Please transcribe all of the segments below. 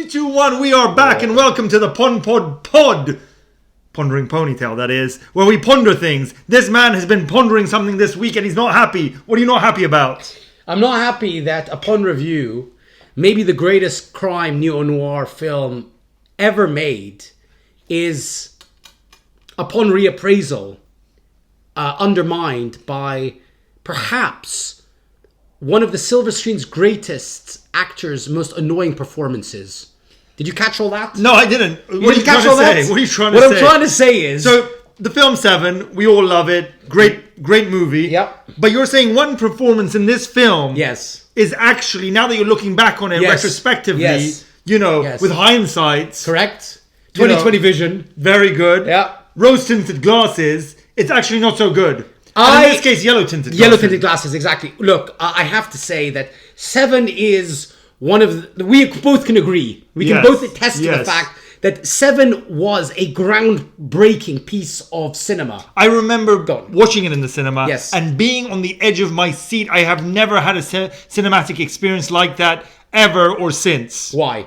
2, 1, we are back and welcome to the Pod. Pondering Ponytail, that is, where we ponder things. This man has been pondering something this week and he's not happy. What are you not happy about? I'm not happy that upon review, maybe the greatest crime neo-noir film ever made is, upon reappraisal, undermined by perhaps one of the silver screen's greatest actors' most annoying performances. Did you catch all that? No, I didn't. What are you trying to say? What are you trying to say? What I'm trying to say is... So, the film Seven, we all love it. Great movie. Yep. But you're saying one performance in this film... Yes. ...is actually, now that you're looking back on it retrospectively, with hindsight... Correct. 2020 vision. Very good. Yeah. Rose-tinted glasses, it's actually not so good. In this case, yellow-tinted glasses. Yellow-tinted glasses, exactly. Look, I have to say that Seven is... one of the, we both can agree. We can both attest to the fact that Seven was a groundbreaking piece of cinema. I remember watching it in the cinema and being on the edge of my seat. I have never had a cinematic experience like that ever or since. Why?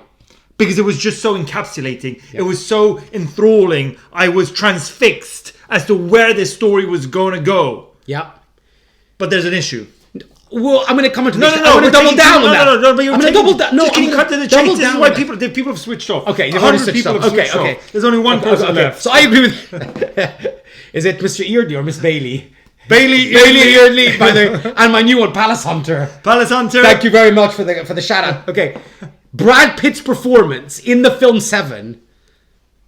Because it was just so encapsulating. It was so enthralling. I was transfixed as to where this story was going to go. Yeah. But there's an issue. Well, I'm going to come into this. I'm going to double down on that. No, but you're I'm going to double down. No, can you cut to the chase? This is why people have switched off. Okay, you've 100 people have switched off. There's only one person left. So I agree with... Is it Mr. Eardley or Miss Bailey? Bailey Eardley, by the and my new one, Palace Hunter. Thank you very much for the shout out. Okay. Brad Pitt's performance in the film Seven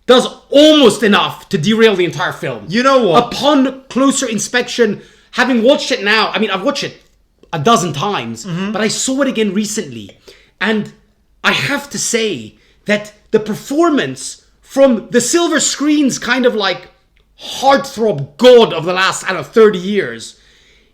does almost enough to derail the entire film. You know what? Upon closer inspection, having watched it now, I mean, I've watched it a dozen times, but I saw it again recently. And I have to say that the performance from the silver screen's kind of like heartthrob god of the last, 30 years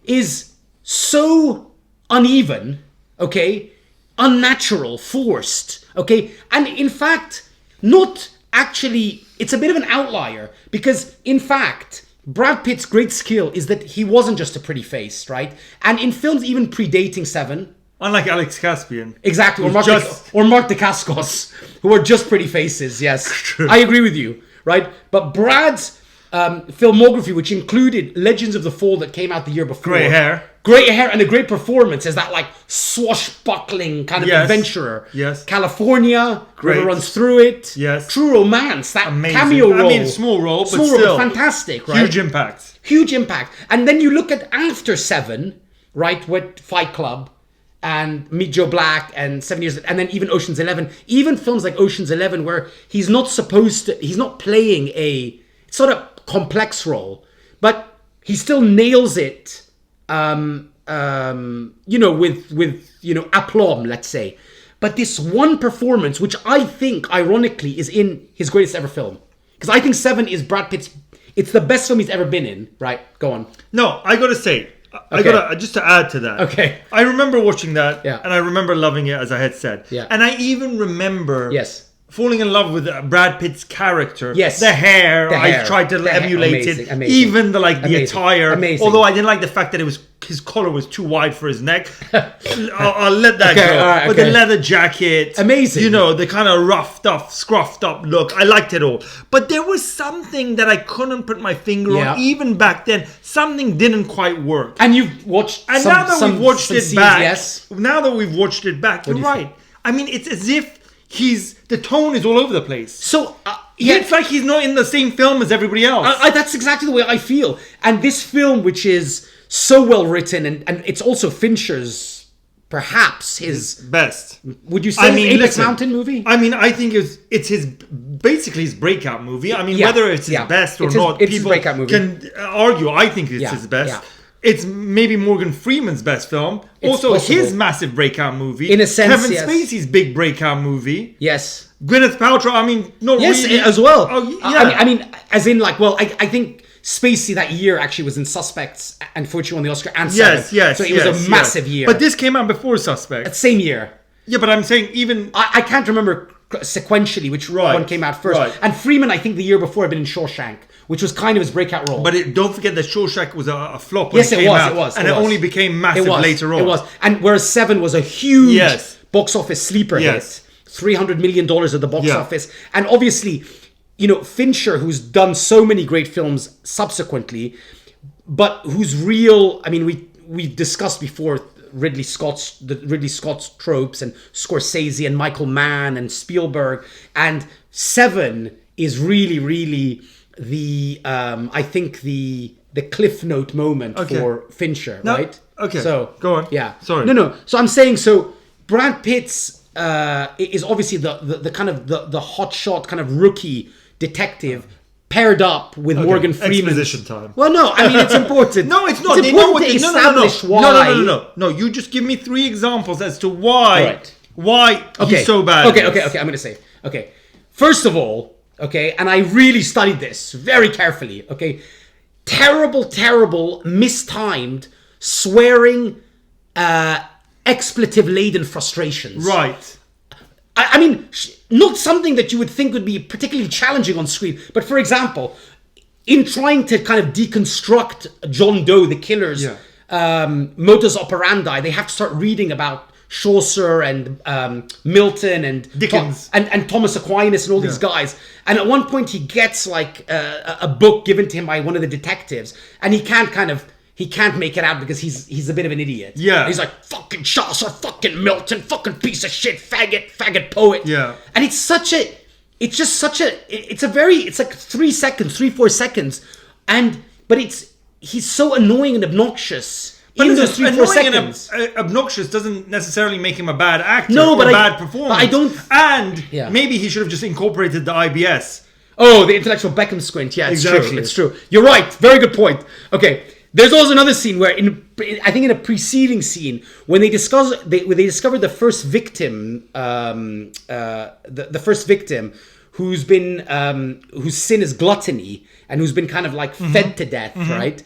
is so uneven, okay? Unnatural, forced, okay? And in fact, not actually, it's a bit of an outlier because in fact, Brad Pitt's great skill is that he wasn't just a pretty face, right? And in films even predating Seven... Unlike Alex Caspian. Exactly, or Mark Dacascos, who are just pretty faces, yes. True. I agree with you, right? But Brad's filmography, which included Legends of the Fall that came out the year before... Great hair and a great performance as that like swashbuckling kind of adventurer. Yes. California, River Runs Through It. Yes. True Romance, that amazing cameo role. I mean, small role, but still. Fantastic, right? Huge impact. And then you look at after Seven, right, with Fight Club and Meet Joe Black and 7 Years, and then even Ocean's 11. Even films like Ocean's 11 where he's not playing a sort of complex role, but he still nails it. With aplomb, let's say. But this one performance, which I think, ironically, is in his greatest ever film. Because I think Seven is Brad Pitt's... It's the best film he's ever been in. Right, go on. No, I gotta say... just to add to that. Okay. I remember watching that, and I remember loving it, as I had said. Yeah. And I even remember... Yes. Falling in love with Brad Pitt's character. Yes. The hair. I tried to emulate it. Amazing. Even the attire. Amazing. Although I didn't like the fact that his collar was too wide for his neck. I'll let that go. Right, but the leather jacket. Amazing. The kind of roughed up, scruffed up look. I liked it all. But there was something that I couldn't put my finger on. Even back then, something didn't quite work. And you've watched now that we've watched it back, you're right. I mean, it's as if the tone is all over the place. So, it's like he's not in the same film as everybody else. That's exactly the way I feel. And this film, which is so well written, and it's also Fincher's, perhaps his best. Would you say his Apex Mountain movie? I mean, I think it's basically his breakout movie. I mean, whether it's his best or not, people can argue. I think it's his best. Yeah. It's maybe Morgan Freeman's best film. It's also possible. His massive breakout movie. In a sense, Kevin Spacey's big breakout movie. Yes. Gwyneth Paltrow, I mean, not really. Yes, as well. Oh, yeah. I mean, as in like, I think Spacey that year actually was in Suspects and for which he won the Oscar and Seven. Yes. So it was a massive year. But this came out before Suspects. Same year. Yeah, but I'm saying even... I can't remember sequentially which one came out first. Right. And Freeman, I think the year before had been in Shawshank, which was kind of his breakout role. But don't forget that Shawshank was a flop when it came out. It was. And it only became massive later on. It was. And whereas Seven was a huge box office sleeper hit. $300 million at the box Yeah. office. And obviously, Fincher, who's done so many great films subsequently, but who's real, I mean, we discussed before Ridley Scott's tropes, and Scorsese and Michael Mann and Spielberg, and Seven is really the I think the cliff note moment for Fincher, right? Okay. So go on. Yeah. Sorry. No. So I'm saying, so Brad Pitt's is obviously the kind of the hotshot kind of rookie detective paired up with Morgan Freeman. Exposition time. Well, no, I mean, it's important. No, it's not. It's They know important what to they, no, establish no, why. No, you just give me 3 examples as to why. Right. Why he's so bad. Okay. I'm going to say. Okay. First of all, okay, and I really studied this very carefully. Okay. Terrible, mistimed, swearing, expletive-laden frustrations. Right. I mean, not something that you would think would be particularly challenging on screen. But for example, in trying to kind of deconstruct John Doe, the killer's modus operandi, they have to start reading about Chaucer and Milton and Dickens and Thomas Aquinas and all these guys. And at one point, he gets like a book given to him by one of the detectives, and he can't make it out because he's a bit of an idiot. Yeah. And he's like, fucking Chaucer, fucking Milton, fucking piece of shit, faggot poet. Yeah. And it's like 3-4 seconds. But he's so annoying and obnoxious in those 3-4 seconds. And obnoxious doesn't necessarily make him a bad actor but or a bad performance. But I don't. And maybe he should have just incorporated the IBS. Oh, the intellectual Beckham squint. Yeah, it's Exactly. true. It's true. You're right. Very good point. Okay. There's also another scene where, I think in a preceding scene, when they discovered the first victim, the first victim who's been whose sin is gluttony and who's been kind of like fed to death, right?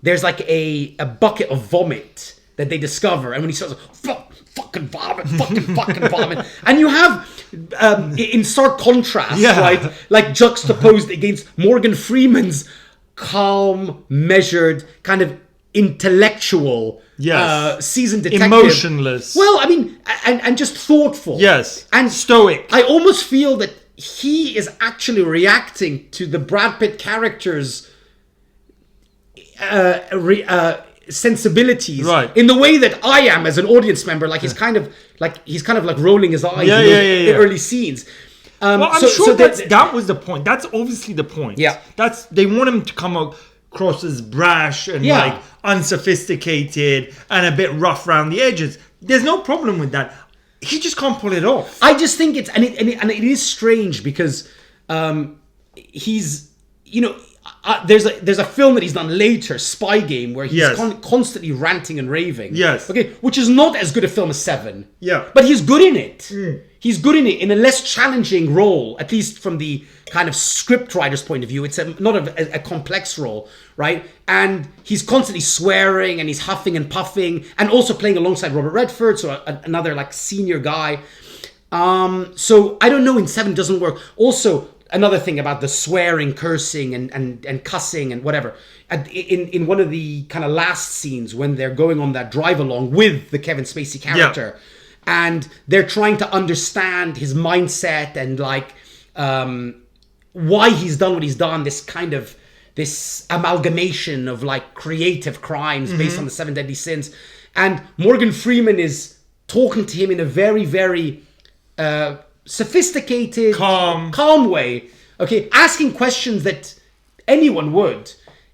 There's like a bucket of vomit that they discover, and when he starts fucking vomit, fucking vomit, and you have in stark contrast, right, like juxtaposed against Morgan Freeman's calm, measured, kind of intellectual, seasoned detective. Emotionless. Well, I mean, and just thoughtful. Yes. And stoic. I almost feel that he is actually reacting to the Brad Pitt character's sensibilities, right, in the way that I am as an audience member. Like he's kind of like rolling his eyes in those early scenes. Well, I'm sure that was the point. That's obviously the point. Yeah. They want him to come across as brash and like unsophisticated and a bit rough around the edges. There's no problem with that. He just can't pull it off. I just think it is strange because he's, there's a film that he's done later, Spy Game, where he's constantly ranting and raving. Yes. Okay, which is not as good a film as Seven. Yeah. But he's good in it. He's good in it in a less challenging role, at least from the kind of script writer's point of view. It's not a complex role, right? And he's constantly swearing and he's huffing and puffing, and also playing alongside Robert Redford, so another like senior guy. So I don't know, in Seven doesn't work. Also, another thing about the swearing, cursing, and cussing and whatever. In one of the kind of last scenes when they're going on that drive along with the Kevin Spacey character, and they're trying to understand his mindset and like why he's done what he's done. This amalgamation of like creative crimes based on the 7 Deadly Sins, and Morgan Freeman is talking to him in a very, very sophisticated, calm way. Okay, asking questions that anyone would.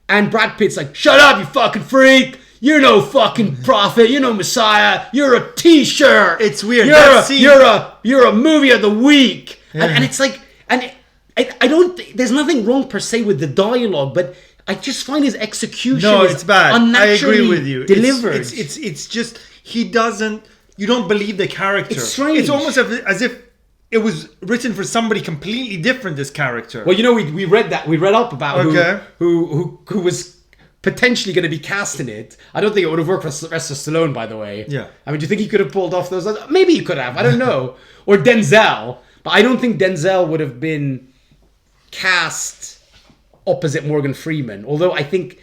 And Brad Pitt's like, "Shut up, you fucking freak! You're no fucking prophet. You're no Messiah. You're a T-shirt. It's weird. You're a movie of the week." And it's like, and I don't. There's nothing wrong per se with the dialogue, but I just find his execution it's bad. unnaturally I agree with you. delivered. It's just he doesn't. You don't believe the character. It's strange. It's almost as if it was written for somebody completely different. This character. Well, we read that. We read up about who was potentially going to be cast in it. I don't think it would have worked for Sylvester Stallone, by the way. Yeah. I mean, do you think he could have pulled off those? Maybe he could have. I don't know. Or Denzel. But I don't think Denzel would have been cast opposite Morgan Freeman. Although I think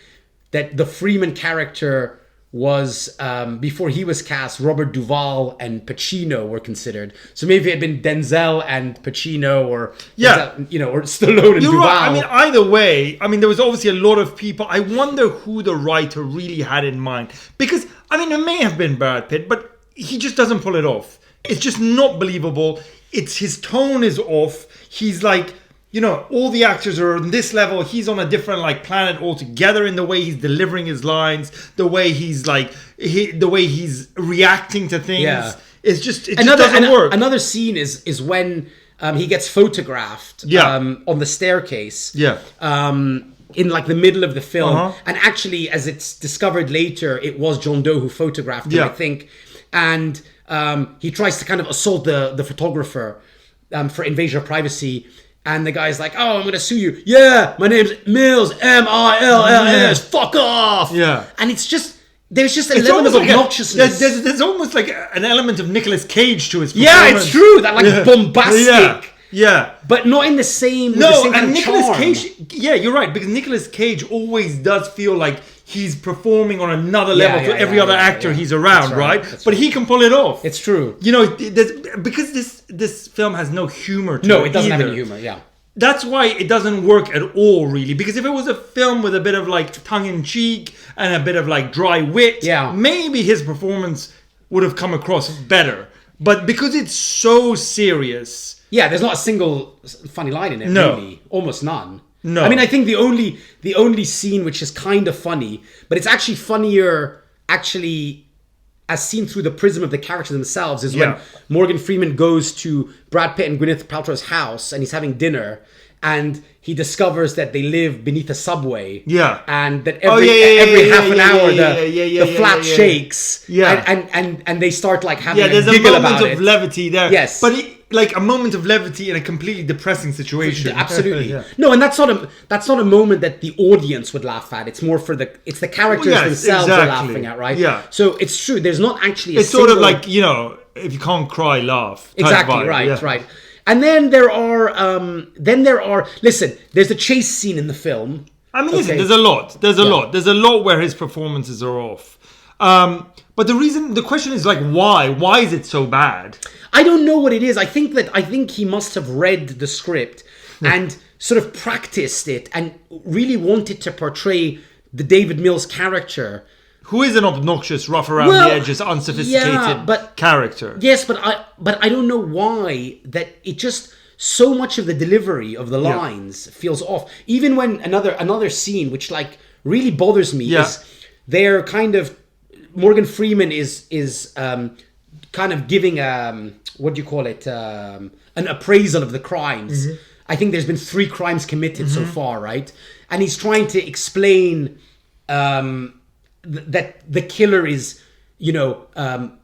that the Freeman character was before he was cast, Robert Duvall and Pacino were considered. So maybe it had been Denzel and Pacino, or Denzel, or Stallone and Duvall. Right. I mean, either way, I mean, there was obviously a lot of people. I wonder who the writer really had in mind, because I mean, it may have been Brad Pitt, but he just doesn't pull it off. It's just not believable. His tone is off. He's like, all the actors are on this level. He's on a different planet altogether in the way he's delivering his lines, the way he's the way he's reacting to things. Yeah. It just doesn't work. Another scene is when he gets photographed on the staircase. Yeah. In the middle of the film, and actually, as it's discovered later, it was John Doe who photographed him, I think, and he tries to kind of assault the photographer for invasion of privacy. And the guy's like, "Oh, I'm going to sue you. Yeah, my name's Mills, Mills. Fuck off." Yeah. And there's just a level of obnoxiousness. There's almost like an element of Nicolas Cage to his performance. Yeah, it's true. That bombastic. Yeah. But not in the same. And Nicolas Cage. Yeah, you're right, because Nicolas Cage always does feel like he's performing on another level to every other actor he's around, right? But he can pull it off. It's true. Because this film has no humor to it. No, it doesn't have any humor, That's why it doesn't work at all, really. Because if it was a film with a bit of tongue-in-cheek and a bit of dry wit, maybe his performance would have come across better. But because it's so serious... Yeah, there's not a single funny line in it, really. Almost none. No. I mean, I think the only scene which is kind of funny, but it's actually funnier, as seen through the prism of the characters themselves, is when Morgan Freeman goes to Brad Pitt and Gwyneth Paltrow's house and he's having dinner, and he discovers that they live beneath a subway. Yeah. And that every half an hour the flat shakes. Yeah. And they start having a giggle about it. There's a moment of levity there. Yes. But a moment of levity in a completely depressing situation. Absolutely. No, and that's not a moment that the audience would laugh at. It's more it's the characters themselves are laughing at, right? Yeah. So it's true. There's not actually It's sort of if you can't cry, laugh. Exactly, right. And then there are listen, there's a chase scene in the film. I mean, listen, there's a lot. There's a lot where his performances are off. But the question is why? Why is it so bad? I don't know what it is. I think he must have read the script and sort of practiced it and really wanted to portray the David Mills character, who is an obnoxious, rough around the edges, unsophisticated character. Yes, but I don't know why that it just so much of the delivery of the lines feels off. Even when another scene which really bothers me is they're kind of Morgan Freeman is kind of giving what do you call it, an appraisal of the crimes. I think there's been 3 crimes committed so far, right? And he's trying to explain that the killer is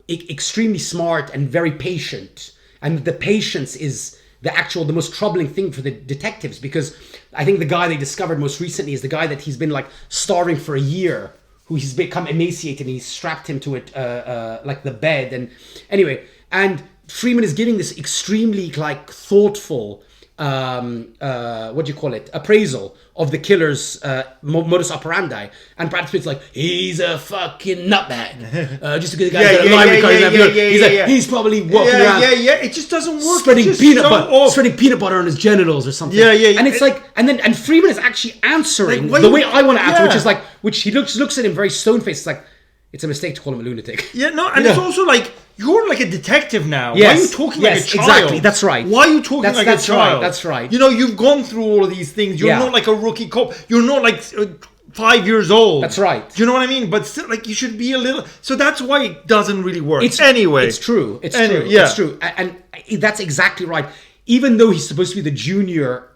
extremely smart and very patient, and the patience is the most troubling thing for the detectives, because I think the guy they discovered most recently is the guy that he's been starving for a year, who he's become emaciated, and he's strapped him to it the bed. And anyway, and Freeman is giving this extremely thoughtful what do you call it, appraisal of the killer's modus operandi, and Brad Pitt's he's a fucking nutbag, just because the guy's got a library card. He's probably walking around it just doesn't work, spreading peanut butter on his genitals or something. And it's and Freeman is actually answering the way I want to answer, which is which he looks at him very stone-faced. It's a mistake to call him a lunatic. It's also you're a detective now. Yes. Why are you talking like a child? Exactly, that's right. Why are you talking like a child? That's right. You've gone through all of these things. You're not like a rookie cop. You're not 5 years old. That's right. Do you know what I mean? But still, you should be a little... So that's why it doesn't really work. It's true. It's true. And that's exactly right. Even though he's supposed to be the junior...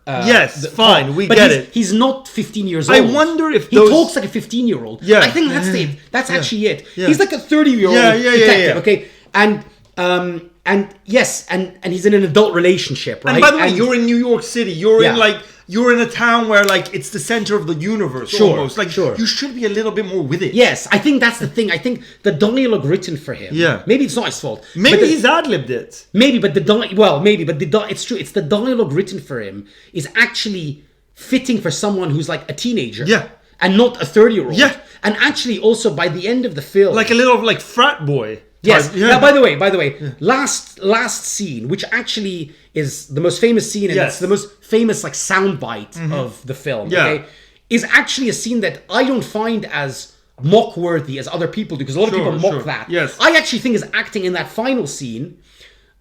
fine. We get it. He's not 15 years old. I wonder if he talks like a 15-year-old. Yeah. I think that's it. That's actually it. Yeah. He's like a 30-year-old detective, okay? And yes, and he's in an adult relationship, right? And by the way, you're in New York City. You're in a town where it's the center of the universe almost. You should be a little bit more with it. Yes, I think that's the thing. I think the dialogue written for him. Yeah. Maybe it's not his fault. Maybe he's ad-libbed it. Maybe, but it's true. It's the dialogue written for him is actually fitting for someone who's a teenager. Yeah. and not a 30-year-old. Yeah. And actually, also by the end of the film, Like a little like frat boy. yes. type. Yeah. Now, by the way, last scene, which actually is the most famous scene, and Yes. it's the most famous like soundbite of the film. Yeah. Okay, is actually a scene that I don't find as mock-worthy as other people do, because a lot of people mock that. Yes. I actually think his acting in that final scene,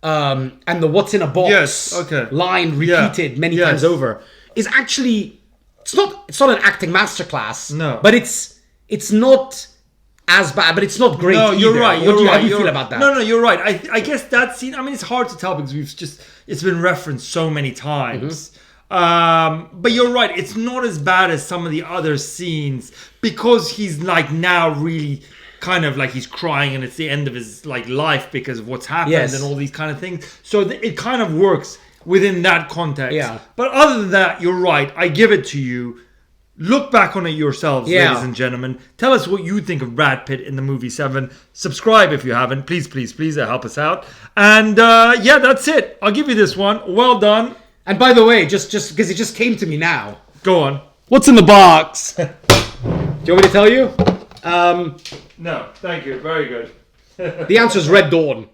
and the "what's in a box" Yes, okay. line repeated many Yes. times over, is actually it's not an acting masterclass. No. But it's not as bad, but it's not great. No, you're either. right. How do you feel about that? No, you're right. I guess that scene. I mean, it's hard to tell because it's been referenced so many times. But you're right. It's not as bad as some of the other scenes because he's like now really kind of like he's crying and it's the end of his like life because of what's happened Yes. and all these kind of things. So it kind of works within that context. Yeah. But other than that, you're right. I give it to you. Look back on it yourselves, Yeah. ladies and gentlemen. Tell us what you think of Brad Pitt in the movie Seven. Subscribe if you haven't. Please, please, please. Help us out. And yeah, that's it. I'll give you this one. Well done. And by the way, just because it just came to me now. Go on. What's in the box? Do you want me to tell you? No, thank you. Very good. The answer is Red Dawn.